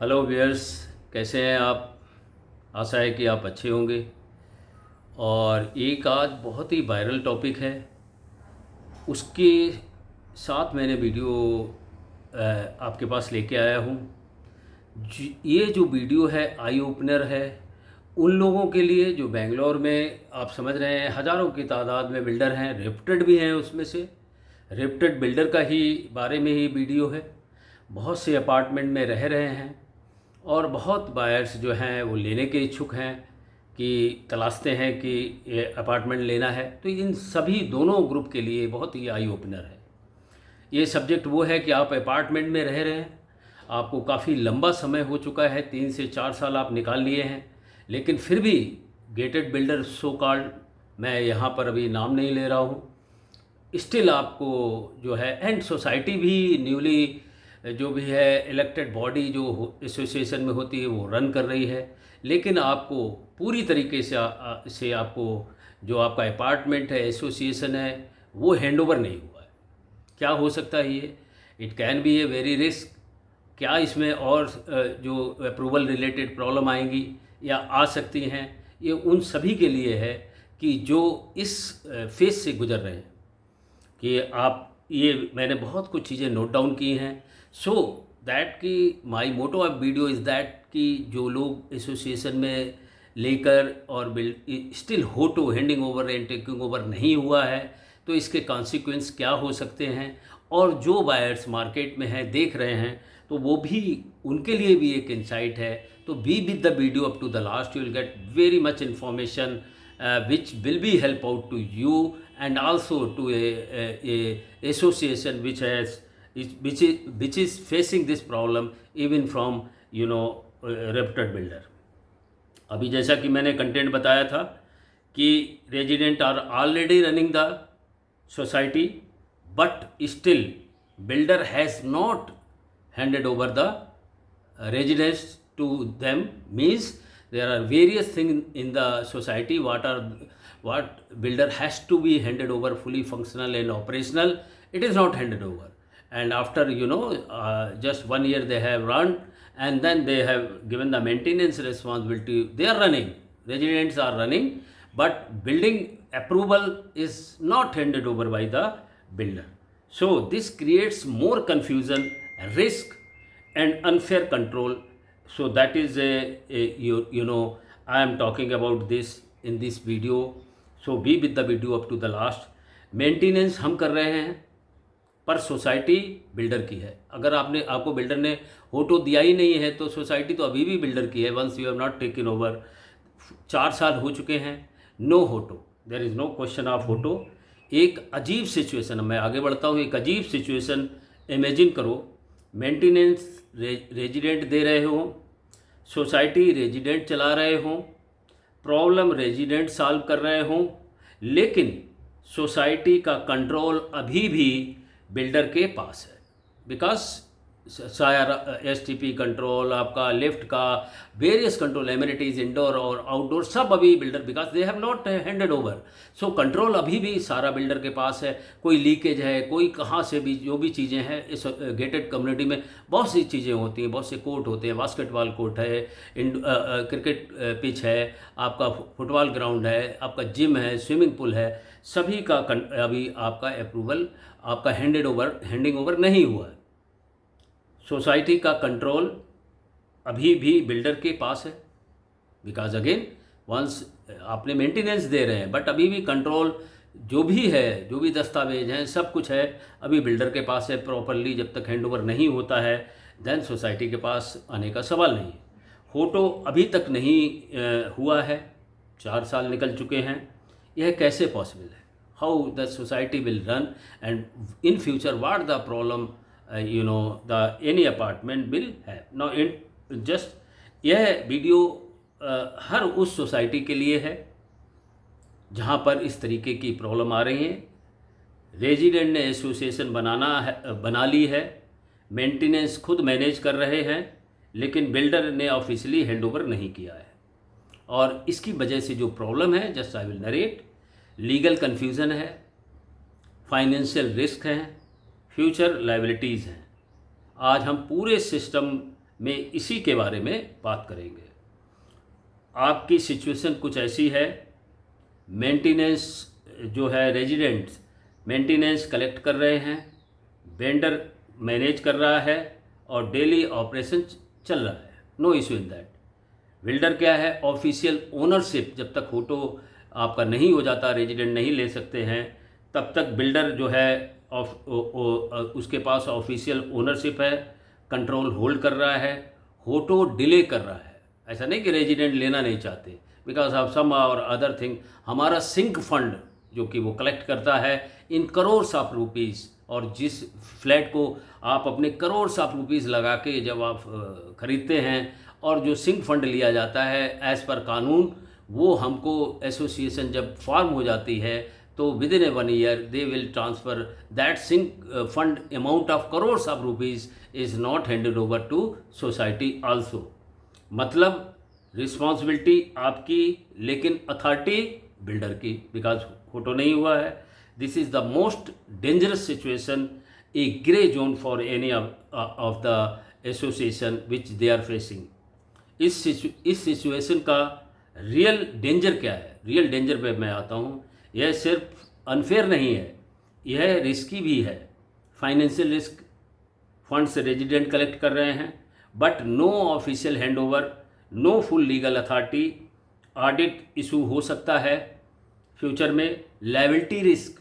Hello viewers, कैसे हैं आप। आशा है कि आप अच्छे होंगे। और एक आज बहुत ही वायरल टॉपिक है, उसके साथ मैंने वीडियो आपके पास लेके आया हूँ। ये जो वीडियो है आई ओपनर है उन लोगों के लिए जो बेंगलोर में, आप समझ रहे हैं, हज़ारों की तादाद में बिल्डर हैं, रेप्यूटेड भी हैं। उसमें से रेप्यूटेड बिल्डर का ही बारे में ही वीडियो है। बहुत से अपार्टमेंट में रह रहे हैं और बहुत बायर्स जो हैं वो लेने के इच्छुक हैं कि तलाशते हैं कि ये अपार्टमेंट लेना है। तो इन सभी दोनों ग्रुप के लिए बहुत ही आई ओपनर है ये सब्जेक्ट। वो है कि आप अपार्टमेंट में रह रहे हैं, आपको काफ़ी लंबा समय हो चुका है, 3 से 4 साल आप निकाल लिए हैं, लेकिन फिर भी गेटेड बिल्डर सो कॉल्ड, मैं यहाँ पर अभी नाम नहीं ले रहा हूँ, स्टिल आपको जो है, एंड सोसाइटी भी न्यूली जो भी है इलेक्टेड बॉडी जो एसोसिएशन में होती है वो रन कर रही है, लेकिन आपको पूरी तरीके से आपको जो आपका अपार्टमेंट है, एसोसिएशन है, वो हैंडओवर नहीं हुआ है। क्या हो सकता है ये? It can be a very risk. क्या इसमें और जो अप्रूवल रिलेटेड प्रॉब्लम आएंगी या आ सकती हैं, ये उन सभी के लिए है कि जो इस फेज से गुजर रहे हैं। कि आप, ये मैंने बहुत कुछ चीज़ें नोट डाउन की हैं, सो दैट कि my motto of video is that कि जो लोग एसोसिएशन में लेकर और build still HOTO handing over and taking over नहीं हुआ है, तो इसके कॉन्सिक्वेंस क्या हो सकते हैं, और जो बायर्स मार्केट में हैं देख रहे हैं, तो वो भी, उनके लिए भी एक इंसाइट है। तो be with the video up to the last, you will get very much information which will be help out to you and also to a association which is facing this problem even from reputed builder। अभी जैसा कि मैंने content बताया था कि resident are already running the society, but still builder has not handed over the residence to them, means there are various things in the society what builder has to be handed over fully functional and operational. It is not handed over, and after just 1 year they have run, and then they have given the maintenance responsibility. They are running, residents are running, but building approval is not handed over by the builder. So this creates more confusion, risk, and unfair control. So that is I am talking about this in this video. So be with the video up to the last। Maintenance हम कर रहे हैं, पर society builder की है। अगर आपको builder ने होटो दिया ही नहीं है, तो सोसाइटी तो अभी भी बिल्डर की है। Once you have not taken over, 4 साल हो चुके हैं, no HOTO, there is no question of HOTO. एक अजीब सिचुएशन, मैं आगे बढ़ता हूँ, एक अजीब सिचुएशन इमेजिन करो। मेंटेनेंस रेजिडेंट दे रहे हो, सोसाइटी रेजिडेंट चला रहे हो, प्रॉब्लम रेजिडेंट सॉल्व कर रहे हो, लेकिन सोसाइटी का कंट्रोल अभी भी बिल्डर के पास है। बिकॉज सारा एसटीपी कंट्रोल, आपका लिफ्ट का वेरियस कंट्रोल, एमिनिटीज इंडोर और आउटडोर, सब अभी builder, because they have not handed over. So control अभी भी सारा बिल्डर के पास है। कोई लीकेज है, कोई कहाँ से भी, जो भी चीज़ें हैं इस गेटेड कम्युनिटी में बहुत सी चीज़ें होती हैं, बहुत से कोर्ट होते हैं, बास्केटबॉल कोर्ट है, क्रिकेट पिच है, आपका फुटबॉल ग्राउंड है, आपका जिम है, स्विमिंग पूल है, सभी का अभी आपका अप्रूवल, आपका हैंडिंग ओवर नहीं हुआ है। सोसाइटी का कंट्रोल अभी भी बिल्डर के पास है, बिकॉज अगेन वंस आपने मेंटेनेंस दे रहे हैं, बट अभी भी कंट्रोल जो भी है, जो भी दस्तावेज हैं, सब कुछ है अभी बिल्डर के पास है प्रॉपरली। जब तक हैंडओवर नहीं होता है, देन सोसाइटी के पास आने का सवाल नहीं है। फोटो अभी तक नहीं हुआ है, 4 साल निकल चुके हैं। यह कैसे पॉसिबल है? How the society will run, and in future what the problem the any apartment will have now in just यह वीडियो हर उस सोसाइटी के लिए है जहाँ पर इस तरीके की प्रॉब्लम आ रही है। रेजिडेंट ने एसोसिएशन बना ली है, मेंटेनेंस खुद मैनेज कर रहे हैं, लेकिन बिल्डर ने ऑफिशियली हैंडओवर नहीं किया है। और इसकी वजह से जो प्रॉब्लम है, just I will narrate, legal confusion है, फाइनेंशियल रिस्क हैं, फ्यूचर लाइबिलिटीज़ हैं। आज हम पूरे सिस्टम में इसी के बारे में बात करेंगे। आपकी सिचुएशन कुछ ऐसी है, मेंटेनेंस जो है, रेजिडेंट्स मेंटेनेंस कलेक्ट कर रहे हैं, वेंडर मैनेज कर रहा है और डेली ऑपरेशन चल रहा है, no issue in that. Builder क्या है, ऑफिशियल ओनरशिप, जब तक फोटो आपका नहीं हो जाता, रेजिडेंट नहीं ले सकते हैं, तब तक बिल्डर जो है उसके पास ऑफिशियल ओनरशिप है, कंट्रोल होल्ड कर रहा है, फोटो डिले कर रहा है। ऐसा नहीं कि रेजिडेंट लेना नहीं चाहते, बिकॉज ऑफ सम और अदर थिंग। हमारा सिंक फंड जो कि वो कलेक्ट करता है इन करोर्स ऑफ रुपीज़, और जिस फ्लैट को आप अपने करोर्स ऑफ रुपीज़ लगा के जब आप ख़रीदते हैं, और जो सिंक फंड लिया जाता है एज़ पर कानून, वो हमको एसोसिएशन जब फॉर्म हो जाती है तो within a 1 year they will transfer that sink fund amount of crores of rupees is not handed over to society also. मतलब रिस्पॉन्सिबिलिटी आपकी, लेकिन अथॉरिटी बिल्डर की, बिकॉज फोटो नहीं हुआ है। This is the most dangerous situation, a grey zone for any of the association which they are facing. इस situation का रियल डेंजर क्या है? रियल डेंजर पे मैं आता हूँ। यह सिर्फ अनफेयर नहीं है, यह रिस्की भी है। फाइनेंशियल रिस्क, फंड से रेजिडेंट कलेक्ट कर रहे हैं, but no official handover, no full legal authority, audit issue हो सकता है फ्यूचर में, लायबिलिटी रिस्क,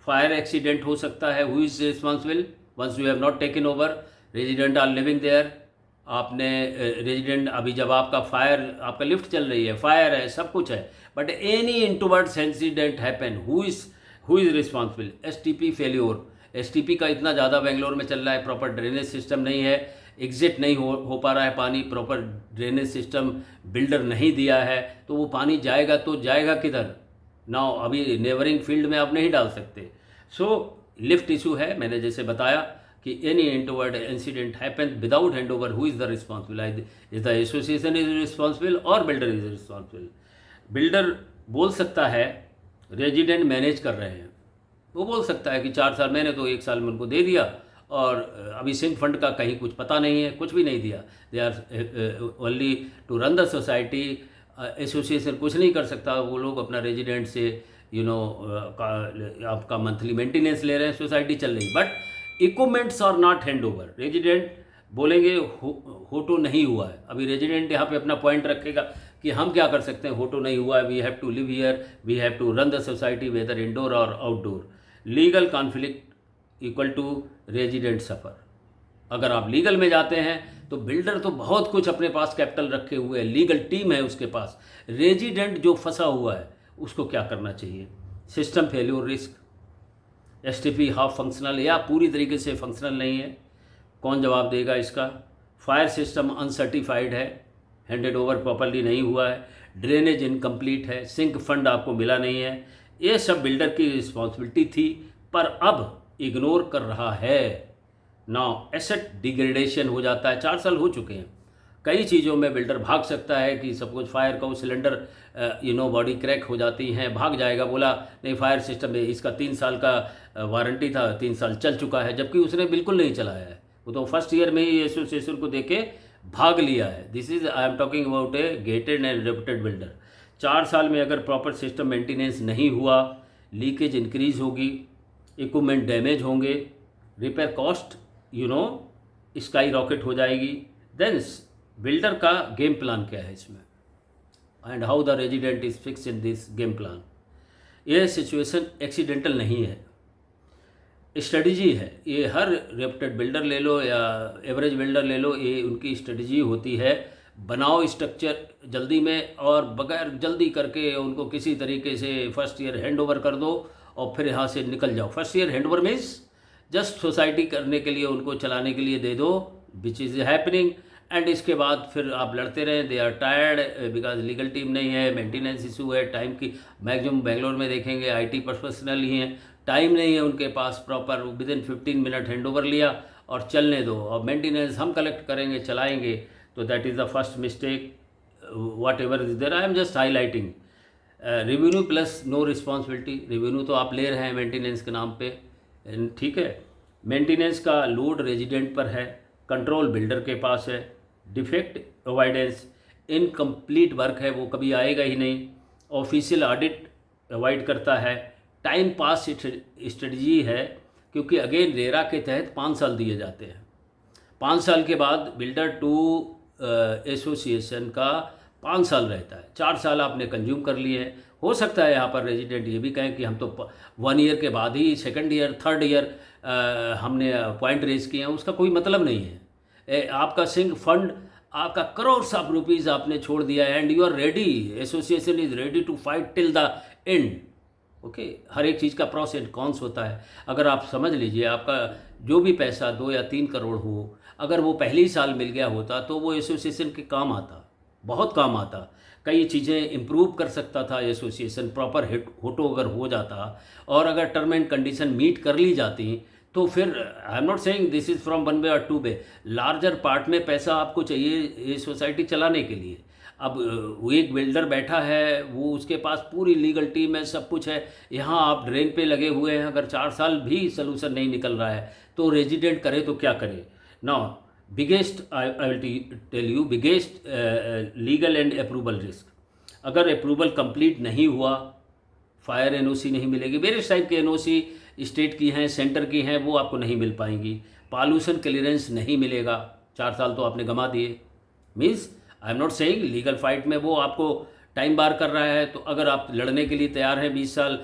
फायर एक्सीडेंट हो सकता है, who is responsible once you have not taken over, resident are living there. आपने रेजिडेंट, अभी जब आपका फायर, आपका लिफ्ट चल रही है, फायर है, सब कुछ है, but any introverts incident happen, who is responsible? STP failure, STP का इतना ज़्यादा बेंगलोर में चल रहा है, प्रॉपर ड्रेनेज सिस्टम नहीं है, एग्जिट नहीं हो पा रहा है पानी, प्रॉपर ड्रेनेज सिस्टम बिल्डर नहीं दिया है, तो वो पानी जाएगा तो जाएगा किधर? नाउ अभी नेबरिंग फील्ड में आप नहीं डाल सकते। सो लिफ्ट इशू है, मैंने जैसे बताया कि any introvert incident happen without hand over, who is the responsible? Is the association is responsible और बिल्डर इज रिस्पॉन्सिबल? बिल्डर बोल सकता है रेजिडेंट मैनेज कर रहे हैं, वो बोल सकता है कि 4 साल, मैंने तो 1 साल में उनको दे दिया, और अभी सिंक फंड का कहीं कुछ पता नहीं है, कुछ भी नहीं दिया, they are only to run the society. Association कुछ नहीं कर सकता, वो लोग अपना रेजिडेंट से आपका मंथली मेंटेनेंस ले रहे हैं, सोसाइटी चल रही, but equipments are not hand over. Resident बोलेंगे फोटो नहीं हुआ है, अभी रेजिडेंट यहाँ पे अपना पॉइंट रखेगा कि हम क्या कर सकते हैं, फोटो नहीं हुआ है, we have to live here, we have to run the society whether indoor और outdoor. Legal conflict equal to resident suffer. अगर आप लीगल में जाते हैं तो बिल्डर तो बहुत कुछ अपने पास कैपिटल रखे हुए है, लीगल टीम है उसके पास, रेजिडेंट जो फंसा हुआ है उसको क्या करना चाहिए? System failure risk, STP half functional या पूरी तरीके से फंक्शनल नहीं है, कौन जवाब देगा इसका? फायर सिस्टम अनसर्टिफाइड है, हैंडेड ओवर प्रॉपरली नहीं हुआ है, ड्रेनेज इनकम्प्लीट है, सिंक फंड आपको मिला नहीं है, ये सब बिल्डर की रिस्पॉन्सिबिलिटी थी, पर अब इग्नोर कर रहा है। नाउ एसेट डिग्रेडेशन हो जाता है, 4 साल हो चुके हैं, कई चीज़ों में बिल्डर भाग सकता है कि सपोज फायर का वो सिलेंडर बॉडी क्रैक हो जाती हैं, भाग जाएगा, बोला नहीं फायर सिस्टम है, इसका 3 साल का वारंटी था, 3 साल चल चुका है, जबकि उसने बिल्कुल नहीं चलाया है, वो तो फर्स्ट ईयर में ही एसोसिएशन को देके भाग लिया है। This is, I am talking about A gated and reputed builder. 4 साल में अगर प्रॉपर सिस्टम मेंटेनेंस नहीं हुआ, लीकेज इंक्रीज होगी, इक्विपमेंट डैमेज होंगे, रिपेयर कॉस्ट स्काई रॉकेट हो जाएगी। देन बिल्डर का गेम प्लान क्या है इसमें, and how the resident is fix in this game plan. यह सिचुएशन एक्सीडेंटल नहीं है, स्ट्रेटजी है। ये हर रेप्यूटेड बिल्डर ले लो या एवरेज बिल्डर ले लो, ये उनकी स्ट्रेटजी होती है, बनाओ स्ट्रक्चर जल्दी में और बगैर जल्दी करके उनको किसी तरीके से फर्स्ट ईयर हैंड ओवर कर दो और फिर यहाँ से निकल जाओ। First year hand over means just society करने के लिए, उनको चलाने के लिए दे दो, विच इज़ हैपनिंग, एंड इसके बाद फिर आप लड़ते रहें। They are tired because legal team नहीं है, मेंटेनेंस इशू है, टाइम की मैक्सिमम बेंगलोर में देखेंगे आईटी प्रोफेशनल ही हैं, टाइम नहीं है उनके पास proper, within 15 minute hand over लिया और चलने दो, और मेंटेनेंस हम कलेक्ट करेंगे, चलाएंगे। तो that is the first mistake, whatever is there, I am just highlighting. Revenue plus no responsibility, revenue तो आप ले रहे हैं मेंटेनेंस के नाम पे, ठीक है, मेंटेनेंस का लोड रेजिडेंट पर है, कंट्रोल बिल्डर के पास है, डिफेक्ट अवॉइडेंस, इनकम्प्लीट वर्क है वो कभी आएगा ही नहीं, ऑफिशियल ऑडिट अवॉइड करता है, टाइम पास स्ट्रेटजी है, क्योंकि अगेन रेरा के तहत 5 साल दिए जाते हैं। 5 साल के बाद बिल्डर टू एसोसिएशन का 5 साल रहता है। 4 साल आपने कंज्यूम कर लिए हैं। हो सकता है यहाँ पर रेजिडेंट ये भी कहें कि हम तो 1 ईयर के बाद ही सेकंड ईयर थर्ड ईयर हमने पॉइंट रेज किए हैं, उसका कोई मतलब नहीं है। आपका सिंक फंड आपका करोड्स ऑफ रुपीज़ आपने छोड़ दिया है and you are ready, association is ready to fight till the end. Okay, हर एक चीज़ का प्रॉस एंड कॉन्स होता है। अगर आप समझ लीजिए आपका जो भी पैसा 2 या 3 करोड़ हो, अगर वो पहले ही साल मिल गया होता तो वो एसोसिएशन के काम आता, बहुत काम आता। कई चीज़ें इम्प्रूव कर सकता था एसोसिएशन, प्रॉपर होटो अगर हो जाता और अगर टर्म एंड कंडीशन मीट कर ली जाती तो फिर आई am not saying this is from 1 वे और 2 वे, लार्जर पार्ट में पैसा आपको चाहिए ये सोसाइटी चलाने के लिए। अब वो एक बिल्डर बैठा है, वो उसके पास पूरी लीगल टीम है, सब कुछ है, यहाँ आप ड्रेन पे लगे हुए हैं। अगर 4 साल भी सोल्यूशन नहीं निकल रहा है तो रेजिडेंट करे तो क्या करे। Now biggest I will tell you biggest legal and approval risk, अगर अप्रूवल कंप्लीट नहीं हुआ, फायर एनओसी नहीं मिलेगी। वेरियस टाइप के एनओसी स्टेट की हैं, सेंटर की हैं, वो आपको नहीं मिल पाएंगी। पॉल्यूशन क्लियरेंस नहीं मिलेगा, 4 साल तो आपने गंवा दिए। Means I am not saying legal fight में वो आपको टाइम बार कर रहा है, तो अगर आप लड़ने के लिए तैयार हैं 20 साल,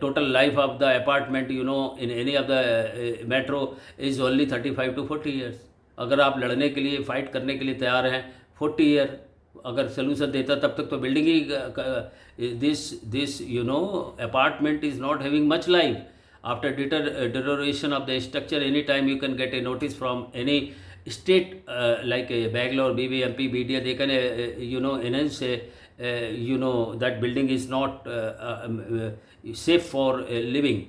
total life of the apartment you know in any of the metro is only 35 to 40 years. अगर आप लड़ने के लिए फाइट करने के लिए तैयार हैं 40 ईयर अगर सोल्यूशन देता, तब तक तो building he this you know apartment is not having much life. After deterioration of the structure, any time you can get a notice from any state like Bangalore, BBMP, BDA, they can enhance that building is not safe for living.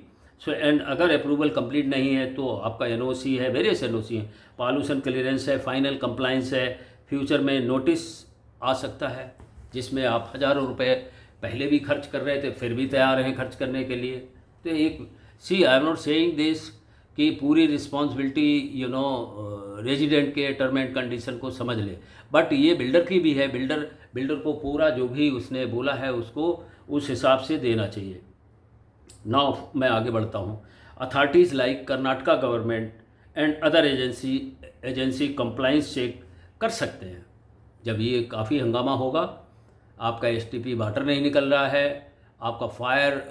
So and अगर approval complete नहीं है तो आपका NOC है, various NOC है, pollution clearance है, final compliance है, future में नोटिस आ सकता है जिसमें आप हज़ारों रुपए पहले भी खर्च कर रहे थे फिर भी तैयार हैं खर्च करने के लिए। तो एक see I am not saying this कि पूरी रिस्पॉन्सिबिलिटी रेजिडेंट के टर्म एंड कंडीशन को समझ ले, बट ये बिल्डर की भी है। बिल्डर को पूरा जो भी उसने बोला है उसको उस हिसाब से देना चाहिए। नाउ मैं आगे बढ़ता हूँ। Authorities like Karnataka government and other agency compliance check कर सकते हैं। जब ये काफ़ी हंगामा होगा, आपका एसटीपी वाटर नहीं निकल रहा है, आपका फायर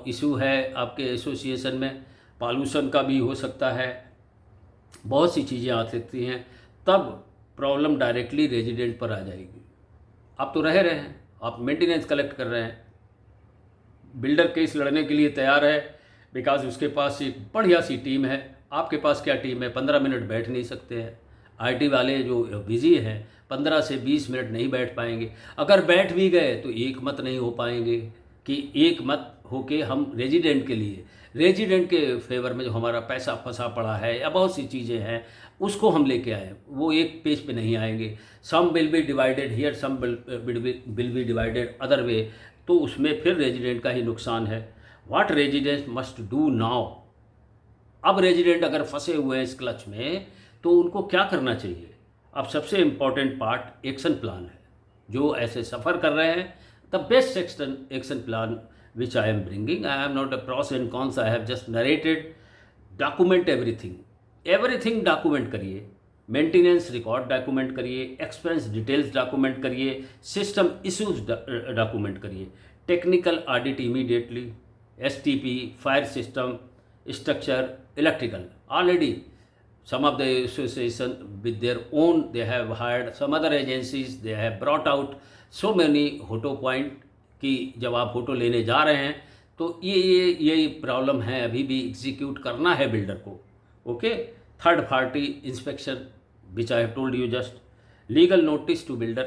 इशू है आपके एसोसिएशन में, पॉल्यूशन का भी हो सकता है, बहुत सी चीज़ें आ सकती हैं, तब प्रॉब्लम डायरेक्टली रेजिडेंट पर आ जाएगी। आप तो रह रहे हैं, आप मेंटेनेंस कलेक्ट कर रहे हैं, बिल्डर केस लड़ने के लिए तैयार है बिकॉज उसके पास एक बढ़िया सी टीम है। आपके पास क्या टीम है, 15 मिनट बैठ नहीं सकते हैं। आईटी वाले जो बिजी हैं 15 से 20 मिनट नहीं बैठ पाएंगे। अगर बैठ भी गए तो एक मत नहीं हो पाएंगे कि एक मत होके हम रेजिडेंट के लिए, रेजिडेंट के फेवर में जो हमारा पैसा फंसा पड़ा है या बहुत सी चीज़ें हैं उसको हम लेके आए, वो एक पेज पे नहीं आएंगे। Some will be divided here, some will be divided other way, तो उसमें फिर रेजिडेंट का ही नुकसान है। What resident must do now, अब रेजिडेंट अगर फंसे हुए हैं इस क्लच में तो उनको क्या करना चाहिए। अब सबसे इम्पॉर्टेंट पार्ट एक्शन प्लान है। जो ऐसे सफ़र कर रहे हैं, the best action plan which I am bringing, I am not a pros and cons, I have just narrated. Document everything document करिए, मेंटेनेंस रिकॉर्ड डॉक्यूमेंट करिए, एक्सपेंस डिटेल्स डॉक्यूमेंट करिए, system issues document करिए, technical audit immediately, STP, fire system, structure, electrical. Already some of the association with their own, they have hired some other agencies, they have brought out so many HOTO point कि जब आप होटो लेने जा रहे हैं तो ये प्रॉब्लम है, अभी भी एग्जीक्यूट करना है बिल्डर को। Okay, third party inspection which I have told you just, legal notice to builder,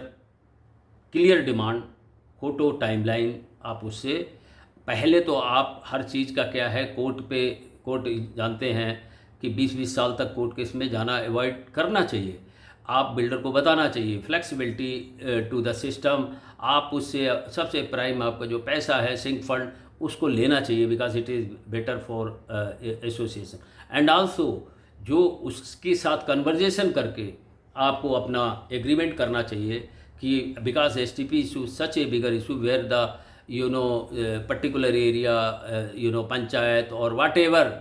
clear demand, HOTO timeline. आप उससे पहले तो आप हर चीज़ का क्या है, कोर्ट जानते हैं कि 20-20 साल तक कोर्ट केस में जाना अवॉइड करना चाहिए। आप बिल्डर को बताना चाहिए फ्लेक्सिबिलिटी टू द सिस्टम। आप उससे सबसे प्राइम आपका जो पैसा है सिंक फंड उसको लेना चाहिए because it is better for association. And also जो उसके साथ कन्वर्जेशन करके आपको अपना एग्रीमेंट करना चाहिए कि because STP issue such a bigger issue where the particular area panchayat और whatever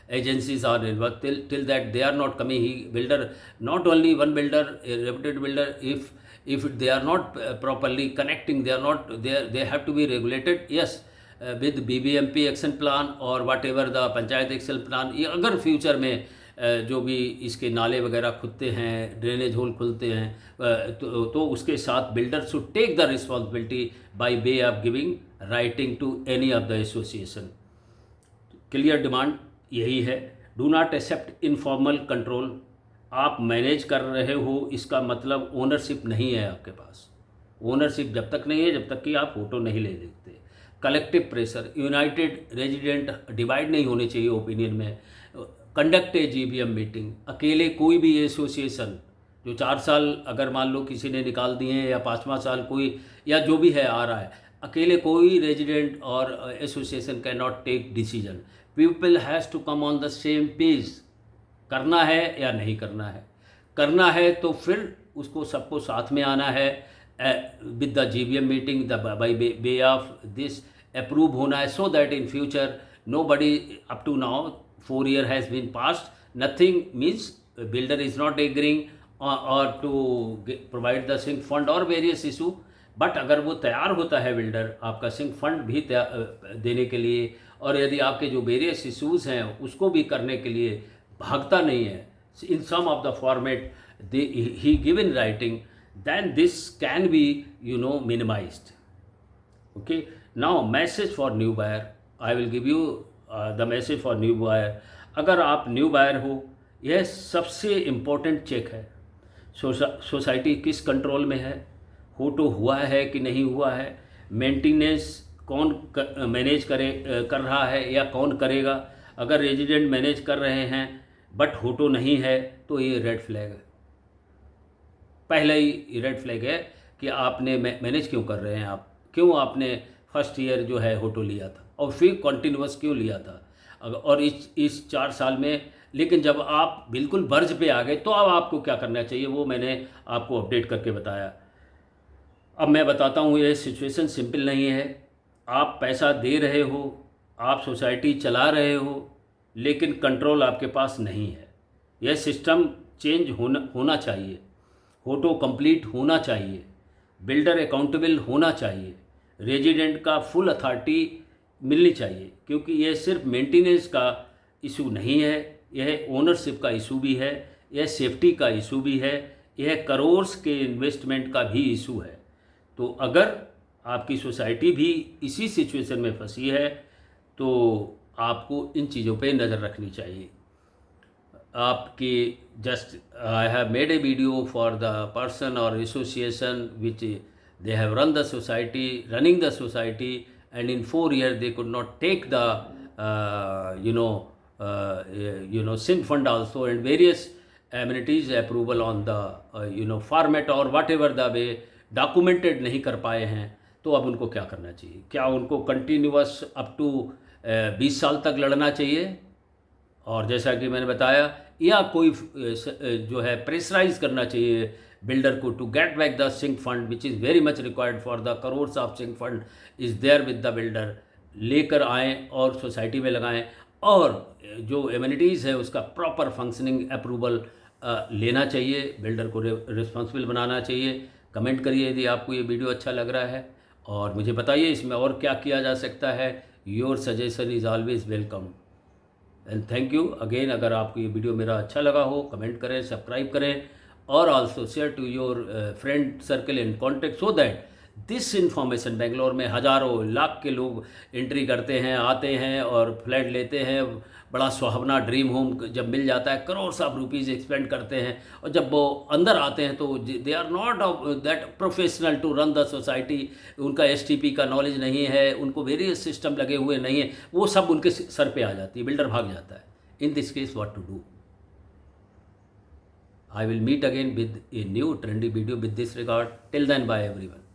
agencies are involved till that they are not coming. He builder, not only one builder, a reputed builder, if they are not properly connecting, they are not they have to be regulated, yes, with BBMP action plan or whatever the panchayat action plan. ये अगर future में जो भी इसके नाले वगैरह खुलते हैं, ड्रेनेज होल खुलते हैं, तो उसके साथ builder should take the responsibility by way of giving writing to any of the association. Clear demand यही है. Do not accept informal control. आप मैनेज कर रहे हो इसका मतलब ओनरशिप नहीं है आपके पास. ओनरशिप जब तक नहीं है जब तक कि आप फोटो नहीं ले देखते. Collective pressure, United resident divide नहीं होने चाहिए ओपिनियन में. Conduct a GBM meeting. अकेले कोई भी एसोसिएशन जो 4 साल अगर मान लो किसी ने निकाल दिए हैं या 5वां साल कोई या जो भी है आ रहा है, अकेले कोई रेजिडेंट और association can not take decision. People has to come on the same page. करना है या नहीं करना है. करना है तो फिर उसको सबको साथ में आना है with the GBM meeting by way of this approve होना है, so that in future nobody up to now 4 years has been past, nothing means builder is not agreeing और to provide the sink fund और various issue. But अगर वो तैयार होता है builder आपका सिंक फंड भी देने के लिए, और यदि आपके जो वेरियस इशूज़ हैं उसको भी करने के लिए भागता नहीं है in some of the format ही give in writing, then this can be minimized. Okay, now message for new buyer. I will give you the message for new buyer. अगर आप न्यू बायर हो, यह सबसे इम्पोर्टेंट चेक है. Society किस control में है, फोटो हुआ है कि नहीं हुआ है, मेंटेनेंस कौन मैनेज कर रहा है या कौन करेगा. अगर रेजिडेंट मैनेज कर रहे हैं बट फोटो नहीं है तो ये रेड फ्लैग है. पहले ही रेड फ्लैग है कि आपने मैनेज क्यों कर रहे हैं, आप क्यों आपने फर्स्ट ईयर जो है होटो लिया था और फिर कॉन्टिन्यूस क्यों लिया था. और इस 4 साल में, लेकिन जब आप बिल्कुल बर्ज पे आ गए तो अब आपको क्या करना चाहिए वो मैंने आपको अपडेट करके बताया. अब मैं बताता हूँ, ये सिचुएशन सिंपल नहीं है. आप पैसा दे रहे हो, आप सोसाइटी चला रहे हो, लेकिन कंट्रोल आपके पास नहीं है. यह सिस्टम चेंज होना चाहिए. फोटो कंप्लीट होना चाहिए. बिल्डर अकाउंटेबल होना चाहिए. रेजिडेंट का फुल अथॉरिटी मिलनी चाहिए, क्योंकि यह सिर्फ मेंटेनेंस का इशू नहीं है, यह ओनरशिप का इशू भी है, यह सेफ्टी का इशू भी है, यह करोड़्स के इन्वेस्टमेंट का भी इशू है. तो अगर आपकी सोसाइटी भी इसी सिचुएशन में फंसी है तो आपको इन चीज़ों पे नज़र रखनी चाहिए. आपकी just I have made a video for the person or association which they have running the society, and in 4 years they could not take the SIN fund also and various amenities approval on the format or whatever the way documented नहीं कर पाए हैं. तो अब उनको क्या करना चाहिए? क्या उनको कंटिन्यूअस अप टू 20 साल तक लड़ना चाहिए, और जैसा कि मैंने बताया, या कोई जो है प्रेशराइज करना चाहिए बिल्डर को to get back the sink fund which is very much required for the crores of sink fund is there with the builder. लेकर आएँ और सोसाइटी में लगाएं, और जो एमिनिटीज़ है उसका प्रॉपर फंक्शनिंग अप्रूवल लेना चाहिए. बिल्डर को रिस्पॉन्सिबल बनाना चाहिए. कमेंट करिए यदि आपको ये वीडियो अच्छा लग रहा है, और मुझे बताइए इसमें और क्या किया जा सकता है. Your suggestion is always welcome. And thank you again. अगर आपको ये वीडियो मेरा अच्छा लगा हो, कमेंट करें, सब्सक्राइब करें, और also share to your friend circle and contact, so that this information, Bangalore में हज़ारों लाख के लोग एंट्री करते हैं, आते हैं और फ्लैट लेते हैं. बड़ा सुहावना ड्रीम होम जब मिल जाता है, करोड़ ऑफ रुपीज़ एक्सपेंड करते हैं, और जब वो अंदर आते हैं तो they are not that professional to run the society. उनका एसटीपी का नॉलेज नहीं है, उनको वेरियस सिस्टम लगे हुए नहीं है, वो सब उनके सर पे आ जाती है. बिल्डर भाग जाता है. In this case what to do? I will meet again with a new trendy video with this regard. Till then, bye everyone.